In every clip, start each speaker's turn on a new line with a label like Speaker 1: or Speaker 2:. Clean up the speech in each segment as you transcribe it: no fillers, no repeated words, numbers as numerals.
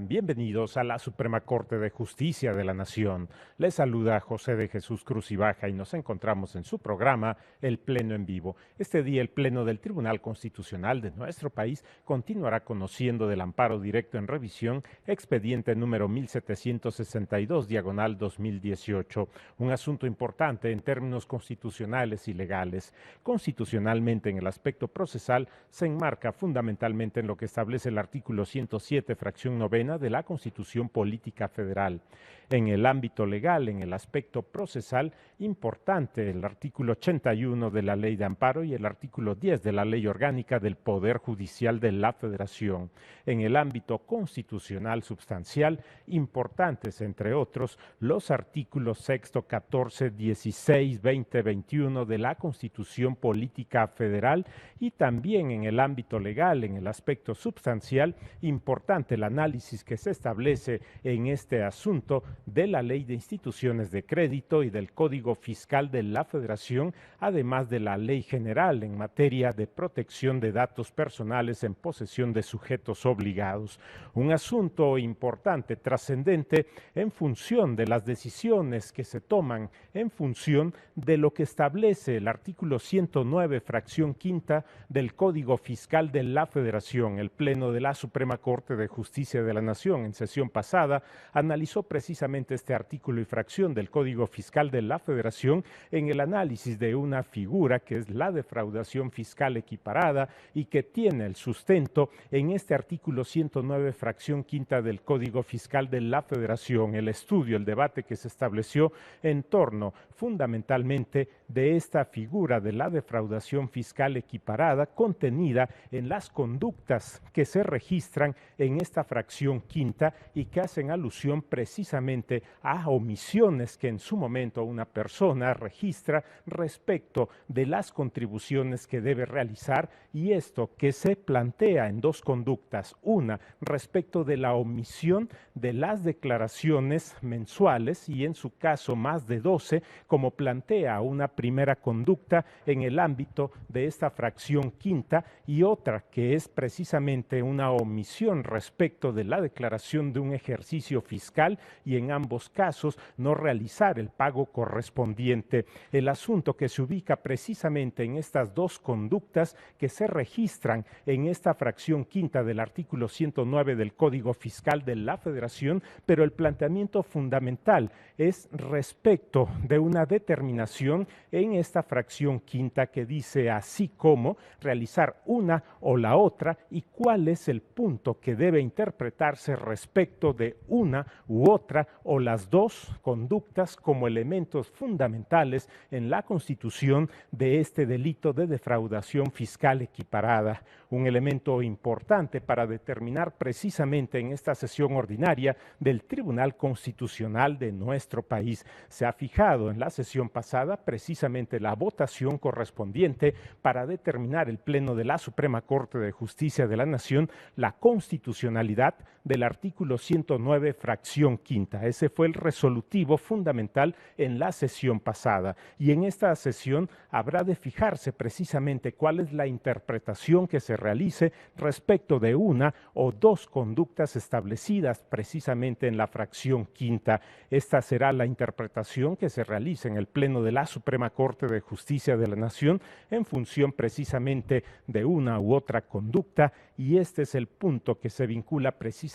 Speaker 1: Sean bienvenidos a la Suprema Corte de Justicia de la Nación. Les saluda José de Jesús Cruz y Baja y nos encontramos en su programa El Pleno en Vivo. Este día el Pleno del Tribunal Constitucional de nuestro país continuará conociendo del amparo directo en revisión, expediente número 1762/2018, un asunto importante en términos constitucionales y legales. Constitucionalmente, en el aspecto procesal, se enmarca fundamentalmente en lo que establece el artículo 107, fracción novena de la Constitución Política Federal. En el ámbito legal, en el aspecto procesal, importante el artículo 81 de la Ley de Amparo y el artículo 10 de la Ley Orgánica del Poder Judicial de la Federación. En el ámbito constitucional substancial, importantes, entre otros, los artículos 6, 14, 16, 20, 21 de la Constitución Política Federal, y también en el ámbito legal, en el aspecto substancial, importante el análisis que se establece en este asunto de la Ley de Instituciones de Crédito y del Código Fiscal de la Federación, además de la Ley General en materia de protección de datos personales en posesión de sujetos obligados. Un asunto importante, trascendente, en función de las decisiones que se toman, en función de lo que establece el artículo 109, fracción quinta del Código Fiscal de la Federación. El Pleno de la Suprema Corte de Justicia de la Nación, en sesión pasada, analizó precisamente este artículo y fracción del Código Fiscal de la Federación en el análisis de una figura que es la defraudación fiscal equiparada y que tiene el sustento en este artículo 109, fracción quinta del Código Fiscal de la Federación. El estudio, el debate que se estableció en torno fundamentalmente de esta figura de la defraudación fiscal equiparada contenida en las conductas que se registran en esta fracción quinta y que hacen alusión precisamente a omisiones que en su momento una persona registra respecto de las contribuciones que debe realizar, y esto que se plantea en dos conductas: una respecto de la omisión de las declaraciones mensuales, y en su caso más de 12, como plantea una primera conducta en el ámbito de esta fracción quinta, y otra que es precisamente una omisión respecto de la declaración de un ejercicio fiscal y en ambos casos no realizar el pago correspondiente. El asunto que se ubica precisamente en estas dos conductas que se registran en esta fracción quinta del artículo 109 del Código Fiscal de la Federación, pero el planteamiento fundamental es respecto de una determinación en esta fracción quinta que dice así como realizar una o la otra, y cuál es el punto que debe interpretarse respecto de una u otra o las dos conductas como elementos fundamentales en la constitución de este delito de defraudación fiscal equiparada. Un elemento importante para determinar precisamente en esta sesión ordinaria del Tribunal Constitucional de nuestro país. Se ha fijado en la sesión pasada precisamente la votación correspondiente para determinar el Pleno de la Suprema Corte de Justicia de la Nación la constitucionalidad del artículo 109, fracción quinta. Ese fue el resolutivo fundamental en la sesión pasada, y en esta sesión habrá de fijarse precisamente cuál es la interpretación que se realice respecto de una o dos conductas establecidas precisamente en la fracción quinta. Esta será la interpretación que se realice en el Pleno de la Suprema Corte de Justicia de la Nación en función precisamente de una u otra conducta, y este es el punto que se vincula precisamente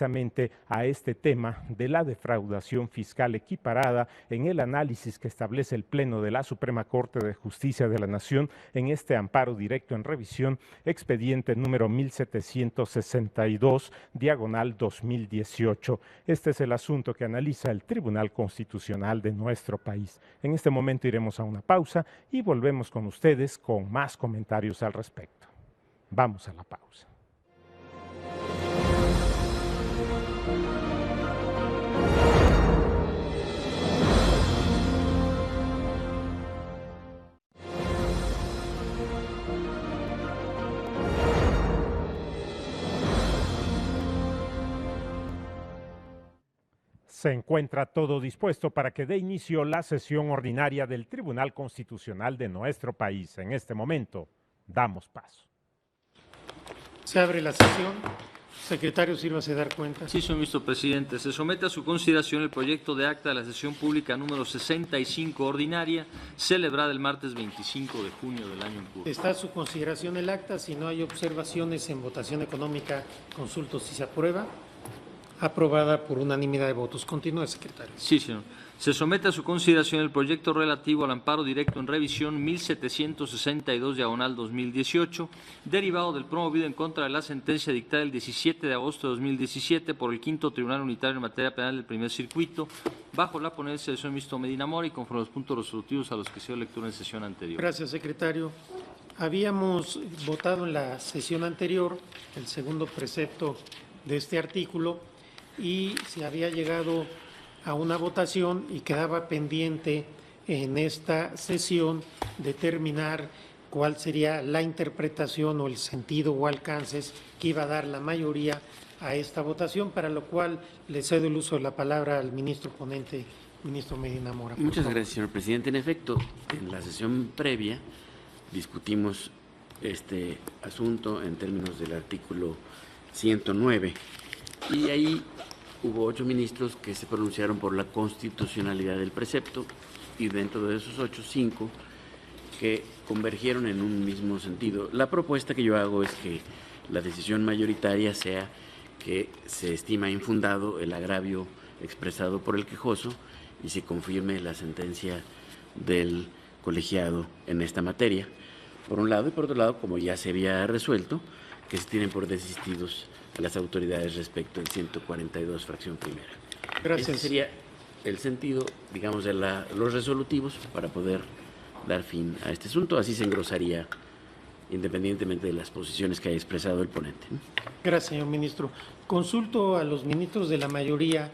Speaker 1: a este tema de la defraudación fiscal equiparada en el análisis que establece el Pleno de la Suprema Corte de Justicia de la Nación en este amparo directo en revisión, expediente número 1762/2018. Este es el asunto que analiza el Tribunal Constitucional de nuestro país. En este momento iremos a una pausa y volvemos con ustedes con más comentarios al respecto. Vamos a la pausa. Se encuentra todo dispuesto para que dé inicio la sesión ordinaria del Tribunal Constitucional de nuestro país. En este momento, damos paso.
Speaker 2: Se abre la sesión. Secretario, sírvase dar cuenta.
Speaker 3: Sí, señor ministro presidente. Se somete a su consideración el proyecto de acta de la sesión pública número 65 ordinaria, celebrada el martes 25 de junio del año en curso.
Speaker 2: Está a su consideración el acta. Si no hay observaciones en votación económica, consulto si se aprueba. Aprobada por unanimidad de votos. Continúe, secretario.
Speaker 3: Sí, señor. Se somete a su consideración el proyecto relativo al amparo directo en revisión 1762/2018, derivado del promovido en contra de la sentencia dictada el 17 de agosto de 2017 por el Quinto Tribunal Unitario en Materia Penal del Primer Circuito, bajo la ponencia del señor ministro Medina Mora y conforme a los puntos resolutivos a los que se dio lectura en sesión anterior.
Speaker 2: Gracias, secretario. Habíamos votado en la sesión anterior el segundo precepto de este artículo y se había llegado a una votación y quedaba pendiente en esta sesión determinar cuál sería la interpretación o el sentido o alcances que iba a dar la mayoría a esta votación, para lo cual le cedo el uso de la palabra al ministro ponente, ministro Medina Mora.
Speaker 4: Muchas gracias, señor presidente. En efecto, en la sesión previa discutimos este asunto en términos del artículo 109 y ahí hubo 8 ministros que se pronunciaron por la constitucionalidad del precepto y dentro de esos 8, 5 que convergieron en un mismo sentido. La propuesta que yo hago es que la decisión mayoritaria sea que se estima infundado el agravio expresado por el quejoso y se confirme la sentencia del colegiado en esta materia, por un lado, y por otro lado, como ya se había resuelto, que se tienen por desistidos a las autoridades respecto del 142, fracción primera.
Speaker 2: Gracias.
Speaker 4: Ese sería el sentido, digamos, de los resolutivos para poder dar fin a este asunto. Así se engrosaría, independientemente de las posiciones que haya expresado el ponente.
Speaker 2: Gracias, señor ministro. Consulto a los ministros de la mayoría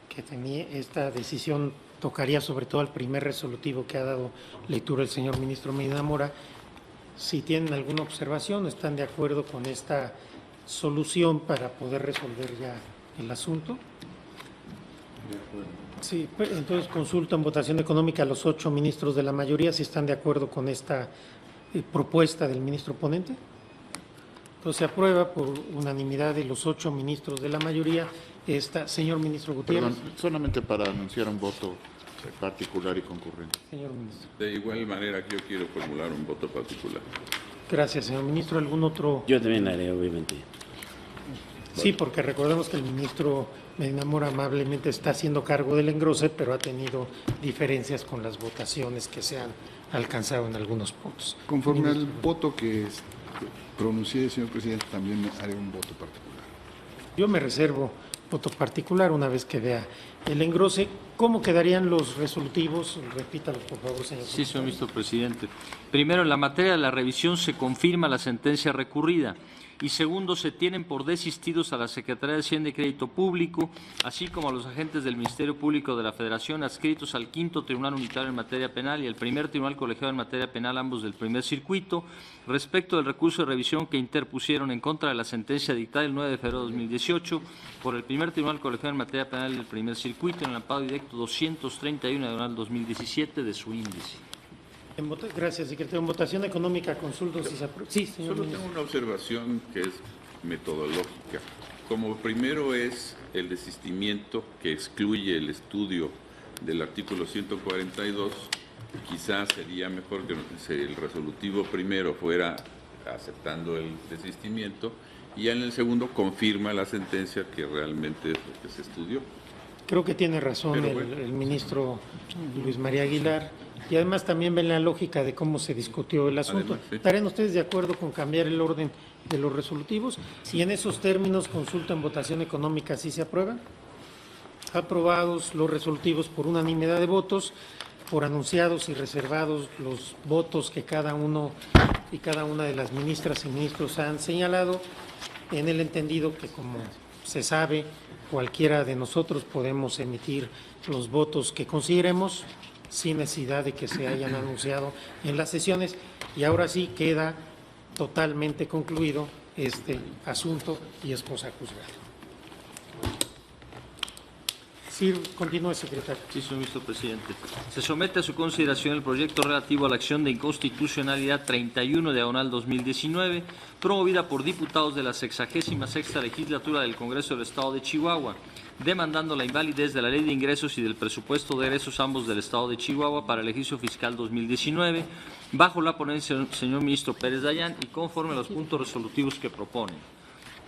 Speaker 2: que tenía esta decisión, tocaría sobre todo al primer resolutivo que ha dado lectura el señor ministro Medina Mora. Si tienen alguna observación, ¿están de acuerdo con esta solución para poder resolver ya el asunto? Sí, entonces consulto en votación económica a los 8 ministros de la mayoría si están de acuerdo con esta propuesta del ministro ponente. Entonces se aprueba por unanimidad de los 8 ministros de la mayoría esta. Señor ministro Gutiérrez.
Speaker 5: Perdón, solamente para anunciar un voto particular y concurrente.
Speaker 2: Señor ministro.
Speaker 6: De igual manera que yo quiero formular un voto particular.
Speaker 2: Gracias, señor ministro. ¿Algún otro?
Speaker 4: Yo también haré, obviamente.
Speaker 2: Sí, porque recordemos que el ministro Medina Mora amablemente está haciendo cargo del engrose, pero ha tenido diferencias con las votaciones que se han alcanzado en algunos puntos.
Speaker 5: Conforme al voto que pronuncié, señor presidente, también haré un voto particular.
Speaker 2: Yo me reservo voto particular una vez que vea el engrose. ¿Cómo quedarían los resolutivos? Repítalo, por favor, señor.
Speaker 3: Sí, señor ministro presidente. Primero, en la materia de la revisión se confirma la sentencia recurrida. Y segundo, se tienen por desistidos a la Secretaría de Hacienda y Crédito Público, así como a los agentes del Ministerio Público de la Federación adscritos al Quinto Tribunal Unitario en Materia Penal y al Primer Tribunal Colegiado en Materia Penal, ambos del Primer Circuito, respecto del recurso de revisión que interpusieron en contra de la sentencia dictada el 9 de febrero de 2018 por el Primer Tribunal Colegiado en Materia Penal del Primer Circuito en el amparo directo 231/2017 de su índice.
Speaker 2: Gracias, secretario. En votación económica, consulto si se aprueba. Sí, señor
Speaker 6: Solo
Speaker 2: ministro.
Speaker 6: tengo una observación que es metodológica. Como primero es el desistimiento que excluye el estudio del artículo 142, quizás sería mejor que el resolutivo primero fuera aceptando el desistimiento y ya en el segundo confirma la sentencia que realmente es lo que se estudió.
Speaker 2: Creo que tiene razón el ministro Luis María Aguilar. Y además también ven la lógica de cómo se discutió el asunto.
Speaker 6: Además, sí.
Speaker 2: ¿Estarían ustedes de acuerdo con cambiar el orden de los resolutivos? Y en esos términos, consulta en votación económica, ¿sí se aprueban? Aprobados los resolutivos por unanimidad de votos, por anunciados y reservados los votos que cada uno y cada una de las ministras y ministros han señalado, en el entendido que, como se sabe, cualquiera de nosotros podemos emitir los votos que consideremos, sin necesidad de que se hayan anunciado en las sesiones. Y ahora sí queda totalmente concluido este asunto y es cosa juzgada. Sí, continúe, secretario.
Speaker 3: Sí, señor ministro presidente. Se somete a su consideración el proyecto relativo a la acción de inconstitucionalidad 31/2019, promovida por diputados de la 66ª legislatura del Congreso del Estado de Chihuahua, demandando la invalidez de la Ley de Ingresos y del presupuesto de egresos ambos del Estado de Chihuahua para el ejercicio fiscal 2019, bajo la ponencia del señor ministro Pérez Dayán y conforme a los puntos resolutivos que proponen.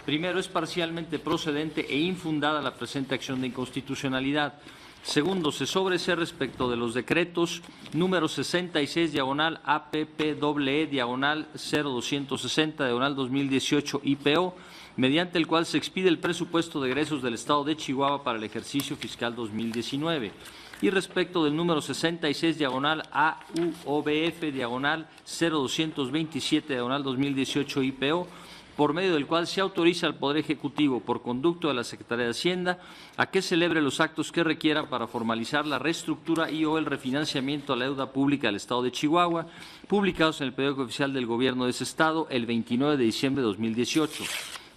Speaker 3: Primero, es parcialmente procedente e infundada la presente acción de inconstitucionalidad. Segundo, se sobresee respecto de los decretos número 66/APPEE/0260/2018 IPO, mediante el cual se expide el presupuesto de egresos del Estado de Chihuahua para el ejercicio fiscal 2019. Y respecto del número 66/AUVF/0227/2018 IPO, por medio del cual se autoriza al Poder Ejecutivo, por conducto de la Secretaría de Hacienda, a que celebre los actos que requiera para formalizar la reestructura y o el refinanciamiento a la deuda pública del Estado de Chihuahua, publicados en el periódico oficial del Gobierno de ese Estado el 29 de diciembre de 2018.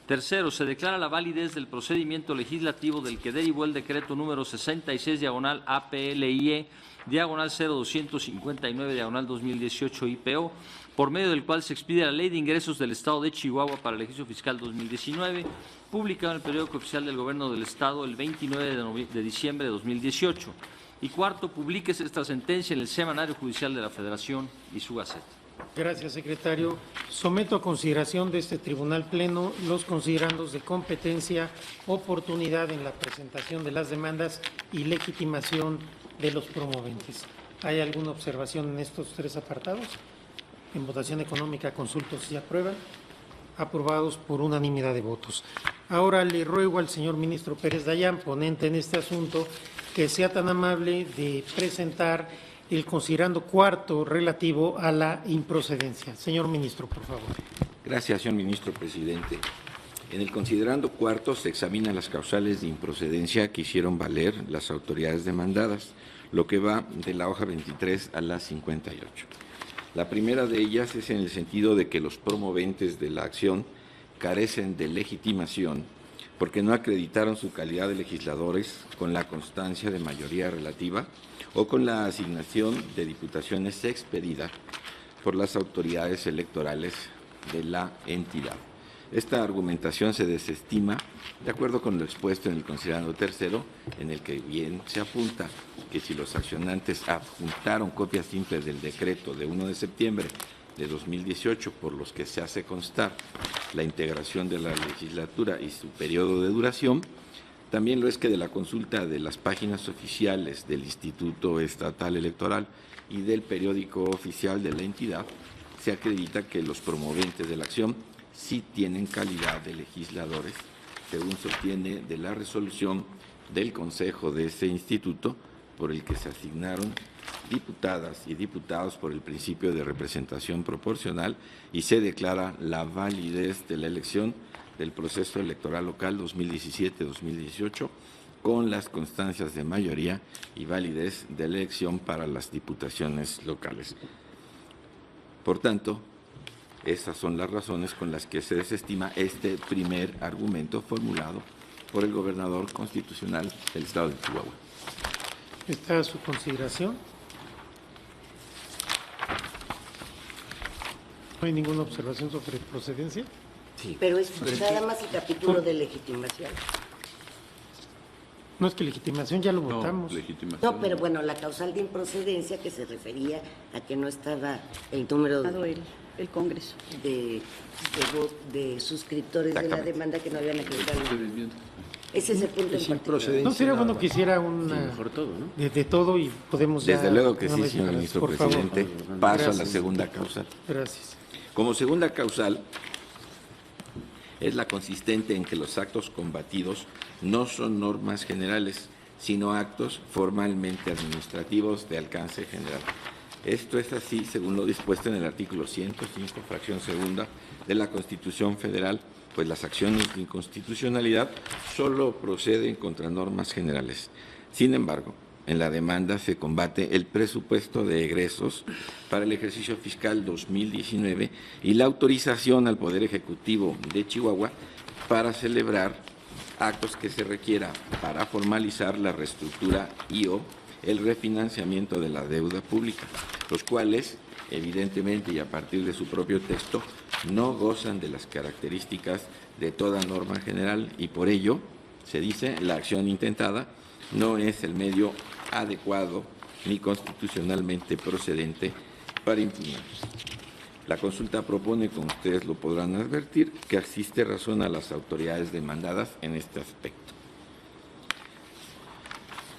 Speaker 3: Tercero, se declara la validez del procedimiento legislativo del que derivó el decreto número 66/APLIE/0259/2018 IPO, por medio del cual se expide la Ley de Ingresos del Estado de Chihuahua para el ejercicio fiscal 2019, publicado en el periódico oficial del Gobierno del Estado el 29 de diciembre de 2018. Y cuarto, publíquese esta sentencia en el Semanario Judicial de la Federación y su Gaceta.
Speaker 2: Gracias, secretario. Someto a consideración de este Tribunal Pleno los considerandos de competencia, oportunidad en la presentación de las demandas y legitimación de los promoventes. ¿Hay alguna observación en estos tres apartados? En votación económica, consulto si se aprueban. Aprobados por unanimidad de votos. Ahora le ruego al señor ministro Pérez Dayán, ponente en este asunto, que sea tan amable de presentar el considerando cuarto relativo a la improcedencia. Señor ministro, por favor.
Speaker 7: Gracias, señor ministro presidente. En el considerando cuarto se examinan las causales de improcedencia que hicieron valer las autoridades demandadas, lo que va de la hoja 23 a la 58. La primera de ellas es en el sentido de que los promoventes de la acción carecen de legitimación porque no acreditaron su calidad de legisladores con la constancia de mayoría relativa o con la asignación de diputaciones expedida por las autoridades electorales de la entidad. Esta argumentación se desestima de acuerdo con lo expuesto en el considerando tercero, en el que bien se apunta que si los accionantes adjuntaron copias simples del decreto de 1 de septiembre de 2018 por los que se hace constar la integración de la legislatura y su periodo de duración, también lo es que de la consulta de las páginas oficiales del Instituto Estatal Electoral y del periódico oficial de la entidad, se acredita que los promoventes de la acción sí tienen calidad de legisladores, según se obtiene de la resolución del Consejo de ese instituto, por el que se asignaron diputadas y diputados por el principio de representación proporcional y se declara la validez de la elección del proceso electoral local 2017-2018 con las constancias de mayoría y validez de la elección para las diputaciones locales. Por tanto, esas son las razones con las que se desestima este primer argumento formulado por el gobernador constitucional del Estado de Chihuahua.
Speaker 2: ¿Está a su consideración? ¿No hay ninguna observación sobre procedencia?
Speaker 7: Sí.
Speaker 8: Pero es nada más el capítulo de legitimación.
Speaker 2: No, es que legitimación ya lo votamos.
Speaker 6: Legitimación.
Speaker 8: No, pero bueno, la causal de improcedencia que se refería a que no estaba el número
Speaker 9: el Congreso
Speaker 8: de suscriptores de la demanda que no habían acreditado. Ese es el punto en particular.
Speaker 2: No sería bueno que hiciera una
Speaker 4: Mejor todo, ¿no?
Speaker 2: de todo y podemos ya.
Speaker 7: Desde luego que
Speaker 2: una
Speaker 7: sí,
Speaker 2: vez
Speaker 7: señor
Speaker 2: más.
Speaker 7: ministro
Speaker 2: Por
Speaker 7: presidente.
Speaker 2: favor.
Speaker 7: Paso a la
Speaker 2: Gracias.
Speaker 7: segunda causal.
Speaker 2: Gracias.
Speaker 7: Como segunda causal, es la consistente en que los actos combatidos no son normas generales, sino actos formalmente administrativos de alcance general. Esto es así según lo dispuesto en el artículo 105, fracción segunda de la Constitución Federal, pues las acciones de inconstitucionalidad solo proceden contra normas generales. Sin embargo, en la demanda se combate el presupuesto de egresos para el ejercicio fiscal 2019 y la autorización al Poder Ejecutivo de Chihuahua para celebrar actos que se requiera para formalizar la reestructura y/o el refinanciamiento de la deuda pública, los cuales, evidentemente y a partir de su propio texto, no gozan de las características de toda norma general y por ello, se dice, la acción intentada no es el medio adecuado ni constitucionalmente procedente para impugnar. La consulta propone, como ustedes lo podrán advertir, que asiste razón a las autoridades demandadas en este aspecto.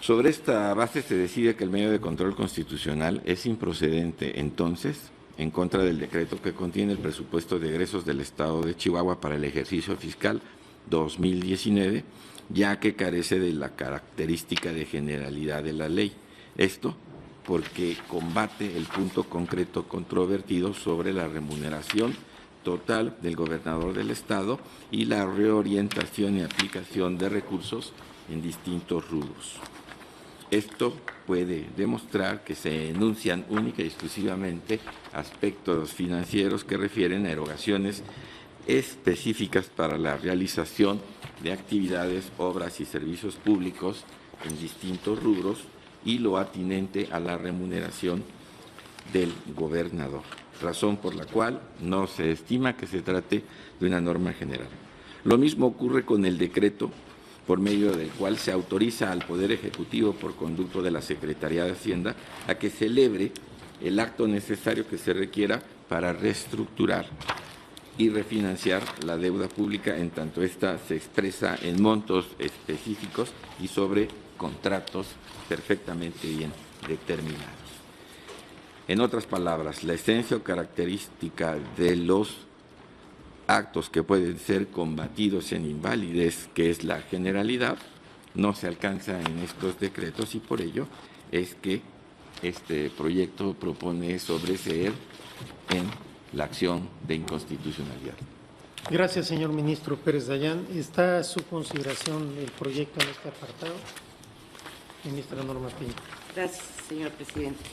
Speaker 7: Sobre esta base se decide que el medio de control constitucional es improcedente, entonces, en contra del decreto que contiene el presupuesto de egresos del Estado de Chihuahua para el ejercicio fiscal 2019, ya que carece de la característica de generalidad de la ley. Esto porque combate el punto concreto controvertido sobre la remuneración total del gobernador del Estado y la reorientación y aplicación de recursos en distintos rubros. Esto puede demostrar que se enuncian única y exclusivamente aspectos financieros que refieren a erogaciones específicas para la realización de actividades, obras y servicios públicos en distintos rubros y lo atinente a la remuneración del gobernador, razón por la cual no se estima que se trate de una norma general. Lo mismo ocurre con el decreto por medio del cual se autoriza al Poder Ejecutivo por conducto de la Secretaría de Hacienda a que celebre el acto necesario que se requiera para reestructurar y refinanciar la deuda pública en tanto ésta se expresa en montos específicos y sobre contratos perfectamente bien determinados. En otras palabras, la esencia o característica de los actos que pueden ser combatidos en invalidez, que es la generalidad, no se alcanza en estos decretos y por ello es que este proyecto propone sobreseer en la acción de inconstitucionalidad.
Speaker 2: Gracias, señor ministro Pérez Dayán. ¿Está a su consideración el proyecto en este apartado? Ministra Norma Piña.
Speaker 8: Gracias, señor presidente.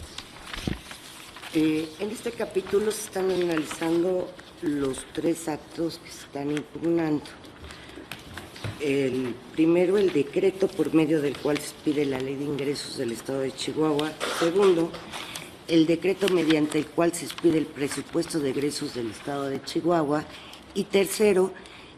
Speaker 8: En este capítulo se están analizando los 3 actos que se están impugnando. El primero, el decreto por medio del cual se expide la Ley de Ingresos del Estado de Chihuahua. Segundo, el decreto mediante el cual se expide el presupuesto de egresos del Estado de Chihuahua. Y tercero,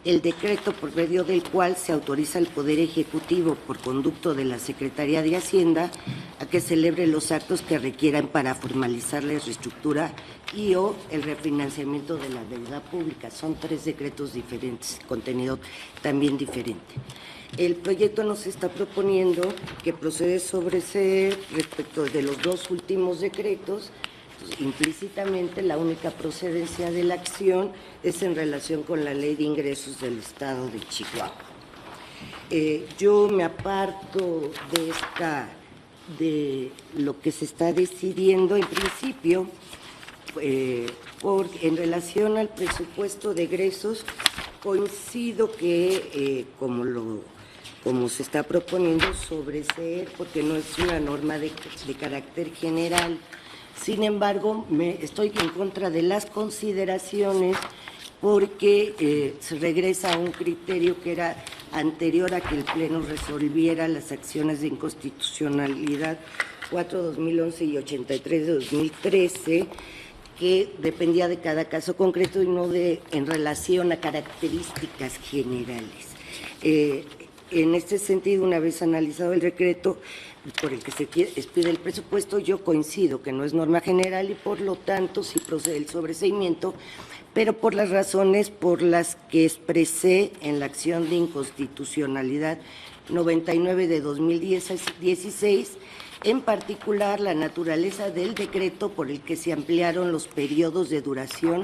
Speaker 8: el decreto por medio del cual se autoriza al Poder Ejecutivo por conducto de la Secretaría de Hacienda a que celebre los actos que requieran para formalizar la reestructura y o el refinanciamiento de la deuda pública. Son 3 decretos diferentes, contenido también diferente. El proyecto nos está proponiendo que procede sobreseer respecto de los 2 últimos decretos. Implícitamente, la única procedencia de la acción es en relación con la Ley de Ingresos del Estado de Chihuahua. Yo me aparto de lo que se está decidiendo en principio, en relación al presupuesto de egresos, coincido que, como se está proponiendo, sobreseer, porque no es una norma de carácter general. Sin embargo, estoy en contra de las consideraciones porque se regresa a un criterio que era anterior a que el Pleno resolviera las acciones de inconstitucionalidad 4/2011 y 83/2013, que dependía de cada caso concreto y no en relación a características generales. En este sentido, una vez analizado el decreto por el que se expide el presupuesto, yo coincido que no es norma general y por lo tanto sí procede el sobreseimiento, pero por las razones por las que expresé en la acción de inconstitucionalidad 99 de 2016, en particular la naturaleza del decreto por el que se ampliaron los periodos de duración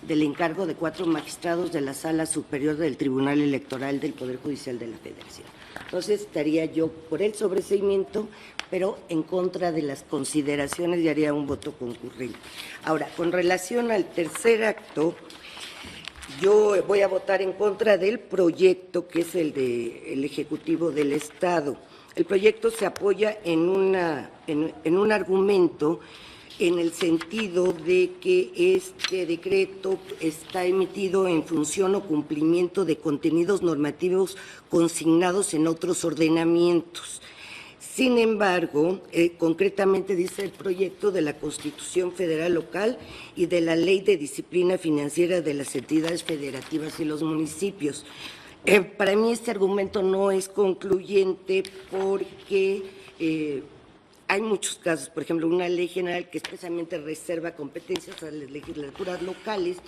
Speaker 8: del encargo de 4 magistrados de la Sala Superior del Tribunal Electoral del Poder Judicial de la Federación. Entonces, estaría yo por el sobreseimiento, pero en contra de las consideraciones y haría un voto concurrente. Ahora, con relación al tercer acto, yo voy a votar en contra del proyecto, que es el Ejecutivo del Estado. El proyecto se apoya en un argumento en el sentido de que este decreto está emitido en función o cumplimiento de contenidos normativos consignados en otros ordenamientos. Sin embargo, concretamente dice el proyecto de la Constitución Federal Local y de la Ley de Disciplina Financiera de las entidades federativas y los municipios. Para mí este argumento no es concluyente porque hay muchos casos, por ejemplo, una ley general que expresamente reserva competencias a las legislaturas locales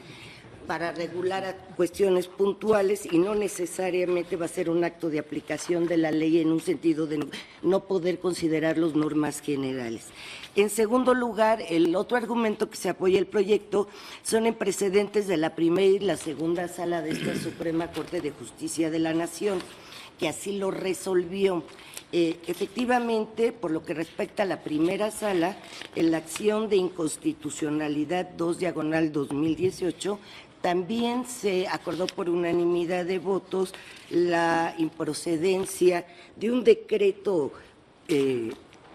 Speaker 8: para regular a cuestiones puntuales y no necesariamente va a ser un acto de aplicación de la ley en un sentido de no poder considerarlos normas generales. En segundo lugar, el otro argumento que se apoya el proyecto son en precedentes de la primera y la segunda sala de esta Suprema Corte de Justicia de la Nación, que así lo resolvió. Efectivamente, por lo que respecta a la primera sala, en la acción de inconstitucionalidad 2/2018, también se acordó por unanimidad de votos la improcedencia de un decreto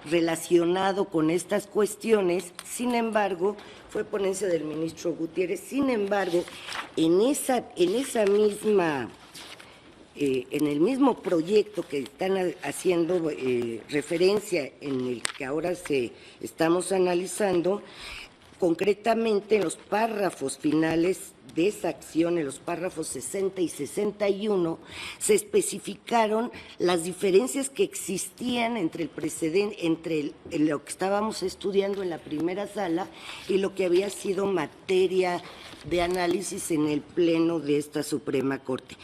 Speaker 8: relacionado con estas cuestiones. Sin embargo, fue ponencia del ministro Gutiérrez. Sin embargo, en el mismo proyecto que están haciendo referencia, en el que ahora estamos analizando, concretamente en los párrafos finales de esa acción, en los párrafos 60 y 61, se especificaron las diferencias que existían entre lo que estábamos estudiando en la primera sala y lo que había sido materia de análisis en el Pleno de esta Suprema Corte.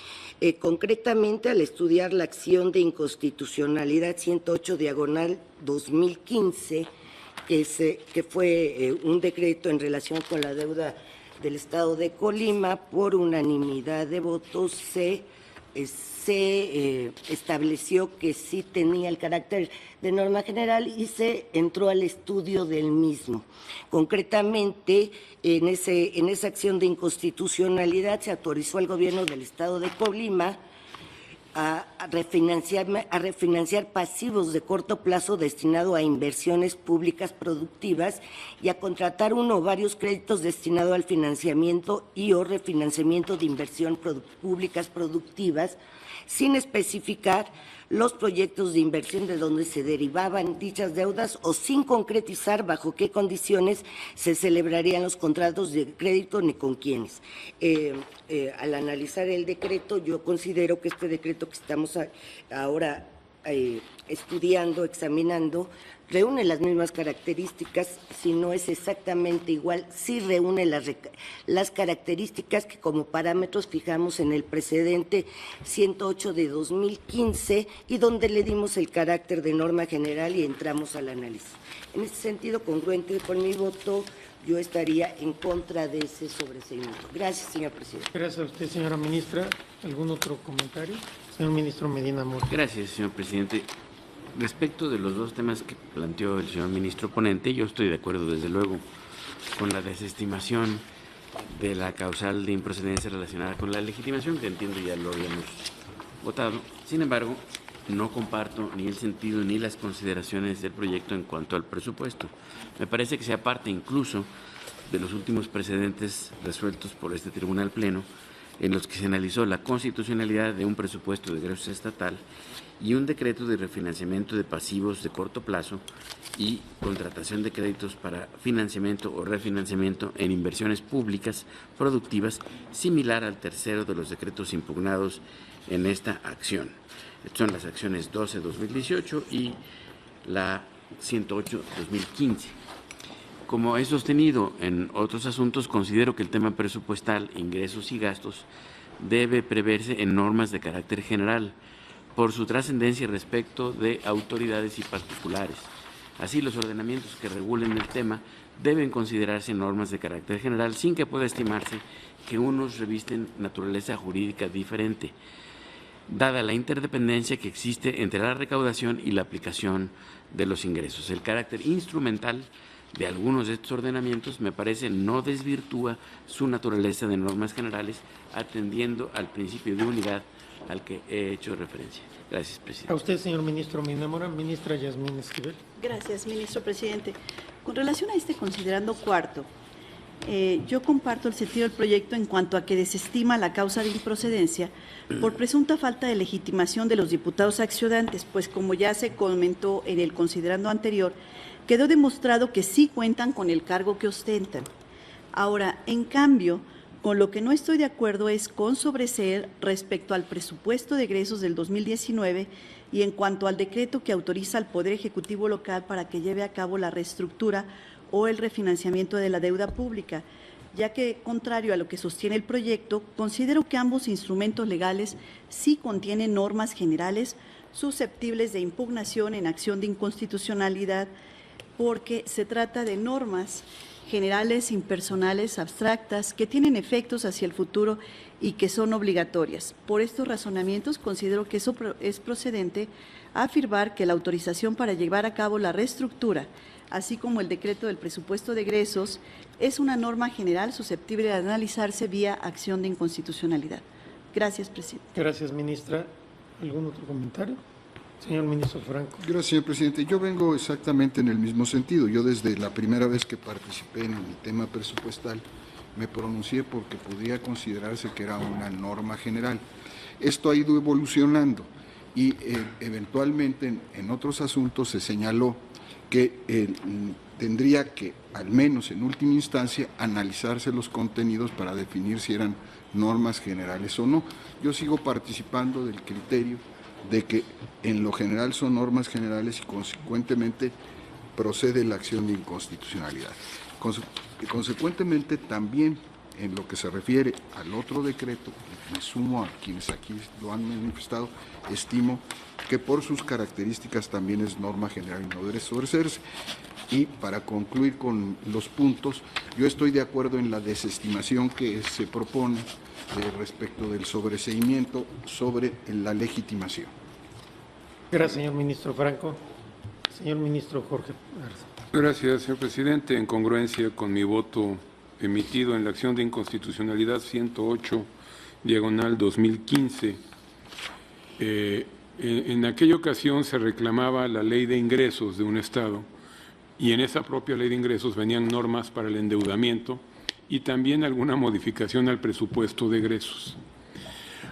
Speaker 8: Concretamente, al estudiar la acción de inconstitucionalidad 108/2015, que fue un decreto en relación con la deuda del Estado de Colima, por unanimidad de votos se estableció que sí tenía el carácter de norma general y se entró al estudio del mismo. Concretamente, en esa acción de inconstitucionalidad se autorizó al gobierno del Estado de Colima a refinanciar pasivos de corto plazo destinado a inversiones públicas productivas y a contratar uno o varios créditos destinados al financiamiento y o refinanciamiento de inversión públicas productivas, sin especificar los proyectos de inversión de donde se derivaban dichas deudas o sin concretizar bajo qué condiciones se celebrarían los contratos de crédito ni con quiénes. Al analizar el decreto, yo considero que este decreto que estamos ahora estudiando, examinando, reúne las mismas características, si no es exactamente igual, sí reúne las características que como parámetros fijamos en el precedente 108/2015 y donde le dimos el carácter de norma general y entramos al análisis. En este sentido, congruente con mi voto, yo estaría en contra de ese sobreseimiento. Gracias, señor presidente.
Speaker 2: Gracias a usted, señora ministra. ¿Algún otro comentario? Señor ministro Medina Mora.
Speaker 4: Gracias, señor presidente. Respecto de los dos temas que planteó el señor ministro ponente, yo estoy de acuerdo, desde luego, con la desestimación de la causal de improcedencia relacionada con la legitimación, que entiendo ya lo habíamos votado. Sin embargo, no comparto ni el sentido ni las consideraciones del proyecto en cuanto al presupuesto. Me parece que sea parte incluso de los últimos precedentes resueltos por este Tribunal Pleno, en los que se analizó la constitucionalidad de un presupuesto de egresos estatal y un decreto de refinanciamiento de pasivos de corto plazo y contratación de créditos para financiamiento o refinanciamiento en inversiones públicas productivas, similar al tercero de los decretos impugnados en esta acción. Estas son las acciones 12/2018 y la 108/2015. Como he sostenido en otros asuntos, considero que el tema presupuestal, ingresos y gastos, debe preverse en normas de carácter general, por su trascendencia respecto de autoridades y particulares. Así, los ordenamientos que regulen el tema deben considerarse normas de carácter general, sin que pueda estimarse que unos revisten naturaleza jurídica diferente, dada la interdependencia que existe entre la recaudación y la aplicación de los ingresos. El carácter instrumental de algunos de estos ordenamientos me parece no desvirtúa su naturaleza de normas generales, atendiendo al principio de unidad al que he hecho referencia. Gracias, presidente.
Speaker 2: A usted, señor ministro Medina Mora. Ministra Yasmín Esquivel.
Speaker 9: Gracias, ministro presidente. Con relación a este considerando cuarto, yo comparto el sentido del proyecto en cuanto a que desestima la causa de improcedencia por presunta falta de legitimación de los diputados accionantes, pues como ya se comentó en el considerando anterior, quedó demostrado que sí cuentan con el cargo que ostentan. Ahora, en cambio, con lo que no estoy de acuerdo es con sobreseer respecto al presupuesto de egresos del 2019 y en cuanto al decreto que autoriza al Poder Ejecutivo local para que lleve a cabo la reestructura o el refinanciamiento de la deuda pública, ya que, contrario a lo que sostiene el proyecto, considero que ambos instrumentos legales sí contienen normas generales susceptibles de impugnación en acción de inconstitucionalidad, porque se trata de normas generales, impersonales, abstractas, que tienen efectos hacia el futuro y que son obligatorias. Por estos razonamientos, considero que eso es procedente afirmar que la autorización para llevar a cabo la reestructura, así como el decreto del presupuesto de egresos, es una norma general susceptible de analizarse vía acción de inconstitucionalidad. Gracias, presidente.
Speaker 2: Gracias, ministra. ¿Algún otro comentario? Señor ministro Franco.
Speaker 5: Gracias, señor presidente. Yo vengo exactamente en el mismo sentido. Yo desde la primera vez que participé en el tema presupuestal me pronuncié porque podía considerarse que era una norma general. Esto ha ido evolucionando y eventualmente en otros asuntos se señaló que tendría que, al menos en última instancia, analizarse los contenidos para definir si eran normas generales o no. Yo sigo participando del criterio de que en lo general son normas generales y consecuentemente procede la acción de inconstitucionalidad. Consecuentemente también en lo que se refiere al otro decreto, me sumo a quienes aquí lo han manifestado, estimo que por sus características también es norma general y no debe sobreseerse. Y para concluir con los puntos, yo estoy de acuerdo en la desestimación que se propone respecto del sobreseimiento sobre la legitimación.
Speaker 2: Gracias, señor ministro Franco. Señor ministro Jorge Garza.
Speaker 10: Gracias, señor presidente. En congruencia con mi voto emitido en la acción de inconstitucionalidad 108/2015, en aquella ocasión se reclamaba la ley de ingresos de un Estado y en esa propia ley de ingresos venían normas para el endeudamiento y también alguna modificación al presupuesto de egresos.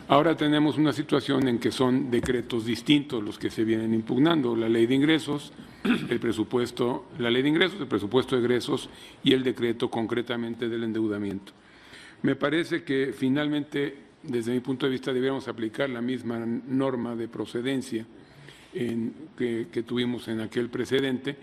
Speaker 10: Ahora tenemos una situación en que son decretos distintos los que se vienen impugnando, la ley de ingresos, el presupuesto, la ley de ingresos, el presupuesto de egresos y el decreto concretamente del endeudamiento. Me parece que finalmente, desde mi punto de vista, deberíamos aplicar la misma norma de procedencia que tuvimos en aquel precedente,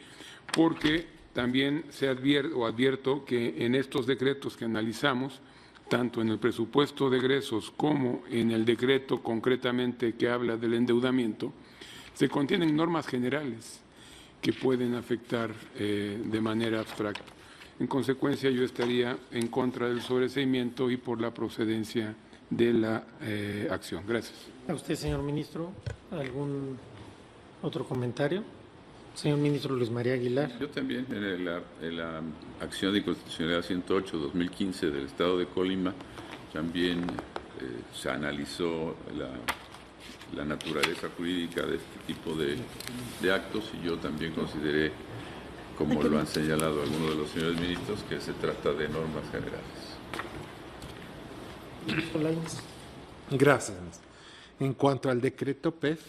Speaker 10: porque también advierto que en estos decretos que analizamos, tanto en el presupuesto de egresos como en el decreto concretamente que habla del endeudamiento, se contienen normas generales que pueden afectar de manera abstracta. En consecuencia, yo estaría en contra del sobreseimiento y por la procedencia de la acción. Gracias.
Speaker 2: A usted, señor ministro, ¿algún otro comentario? Señor ministro Luis María Aguilar.
Speaker 6: Yo también, en la acción de inconstitucionalidad 108/2015 del Estado de Colima, también se analizó la naturaleza jurídica de este tipo de actos y yo también consideré, como lo han señalado algunos de los señores ministros, que se trata de normas generales.
Speaker 11: Gracias. En cuanto al decreto PEF,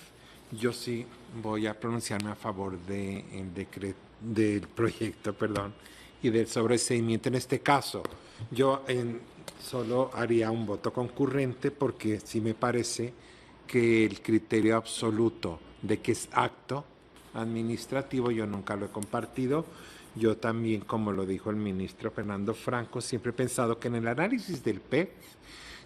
Speaker 11: yo sí voy a pronunciarme a favor del proyecto y del sobreseimiento. En este caso, yo solo haría un voto concurrente porque sí me parece que el criterio absoluto de que es acto administrativo yo nunca lo he compartido. Yo también, como lo dijo el ministro Fernando Franco, siempre he pensado que en el análisis del PEF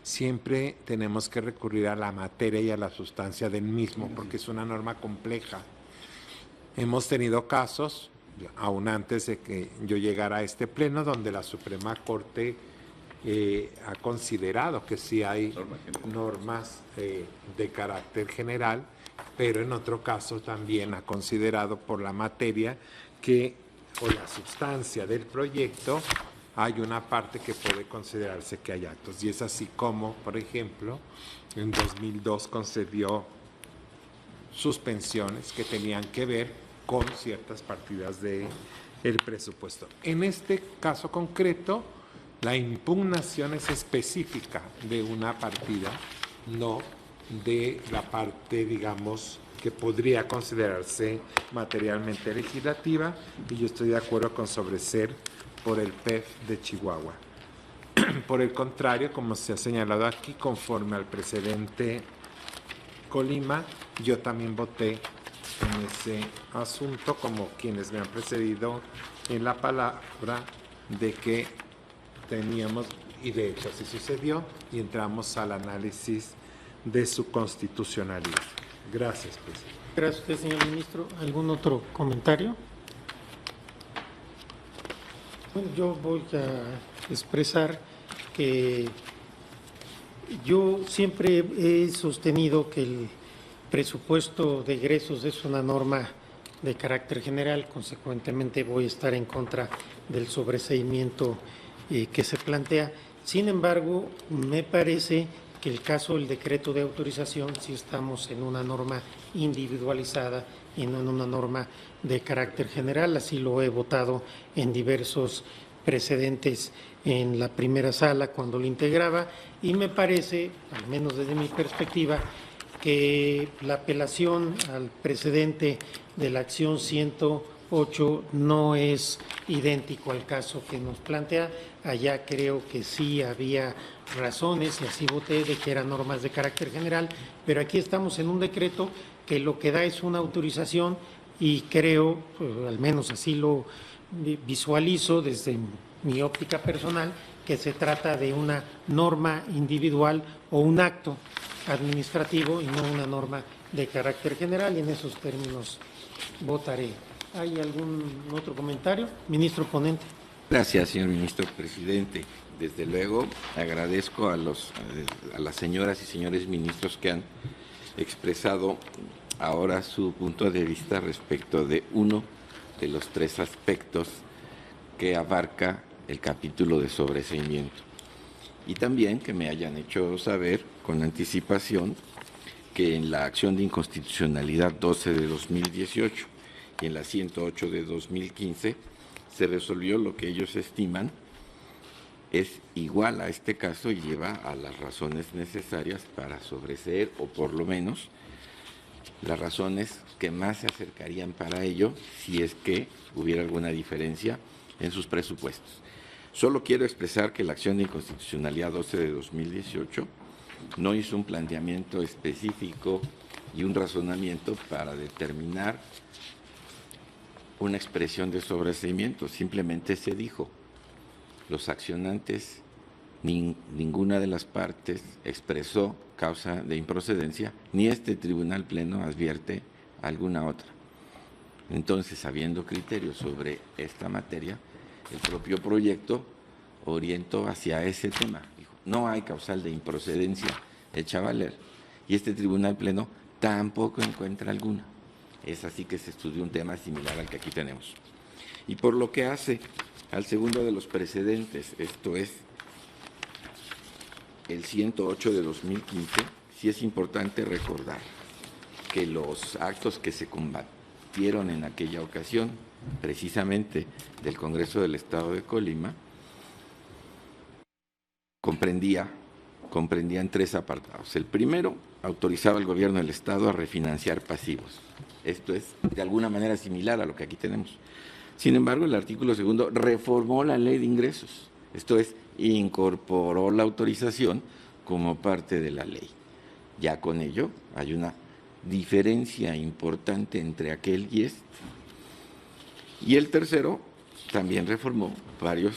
Speaker 11: siempre tenemos que recurrir a la materia y a la sustancia del mismo, porque es una norma compleja. Hemos tenido casos, aún antes de que yo llegara a este pleno, donde la Suprema Corte ha considerado que sí hay normas de carácter general, pero en otro caso también ha considerado por la materia o la sustancia del proyecto, hay una parte que puede considerarse que hay actos. Y es así como, por ejemplo, en 2002 concedió suspensiones que tenían que ver con ciertas partidas de el presupuesto. En este caso concreto, la impugnación es específica de una partida, no de la parte, digamos, que podría considerarse materialmente legislativa, y yo estoy de acuerdo con sobreseer por el PEF de Chihuahua. Por el contrario, como se ha señalado aquí, conforme al precedente Colima, yo también voté en ese asunto, como quienes me han precedido en la palabra, de que teníamos, y de hecho así sucedió, y entramos al análisis de su constitucionalidad. Gracias, presidente.
Speaker 2: Gracias a usted, señor ministro. ¿Algún otro comentario? Bueno, yo voy a expresar que yo siempre he sostenido que el presupuesto de egresos es una norma de carácter general, consecuentemente voy a estar en contra del sobreseimiento que se plantea. Sin embargo, me parece que el caso del decreto de autorización, si estamos en una norma individualizada y no en una norma de carácter general, así lo he votado en diversos precedentes en la primera sala cuando lo integraba, y me parece, al menos desde mi perspectiva, que la apelación al precedente de la acción 108 no es idéntico al caso que nos plantea. Allá creo que sí había razones, y así voté, de que eran normas de carácter general, pero aquí estamos en un decreto que lo que da es una autorización, y creo, al menos así lo visualizo desde mi óptica personal, que se trata de una norma individual o un acto administrativo y no una norma de carácter general, y en esos términos votaré. ¿Hay algún otro comentario? Ministro ponente.
Speaker 7: Gracias, señor ministro presidente. Desde luego, agradezco a las señoras y señores ministros que han expresado ahora su punto de vista respecto de uno de los tres aspectos que abarca el capítulo de sobreseimiento. Y también que me hayan hecho saber con anticipación que en la acción de inconstitucionalidad 12 de 2018 y en la 108 de 2015 se resolvió lo que ellos estiman es igual a este caso y lleva a las razones necesarias para sobreseer, o por lo menos las razones que más se acercarían para ello si es que hubiera alguna diferencia en sus presupuestos. Solo quiero expresar que la acción de inconstitucionalidad 12 de 2018 no hizo un planteamiento específico y un razonamiento para determinar una expresión de sobreseimiento. Simplemente se dijo, los accionantes, ninguna de las partes expresó causa de improcedencia, ni este tribunal pleno advierte alguna otra. Entonces, habiendo criterios sobre esta materia, el propio proyecto orientó hacia ese tema. Dijo, no hay causal de improcedencia hecha valer, y este tribunal pleno tampoco encuentra alguna. Es así que se estudió un tema similar al que aquí tenemos. Y por lo que hace al segundo de los precedentes, esto es el 108 de 2015, sí es importante recordar que los actos que se combatieron en aquella ocasión, precisamente del Congreso del Estado de Colima, comprendían tres apartados. El primero, autorizaba al gobierno del Estado a refinanciar pasivos. Esto es de alguna manera similar a lo que aquí tenemos. Sin embargo, el artículo segundo reformó la ley de ingresos. Esto es, incorporó la autorización como parte de la ley. Ya con ello hay una diferencia importante entre aquel y este. Y el tercero también reformó varios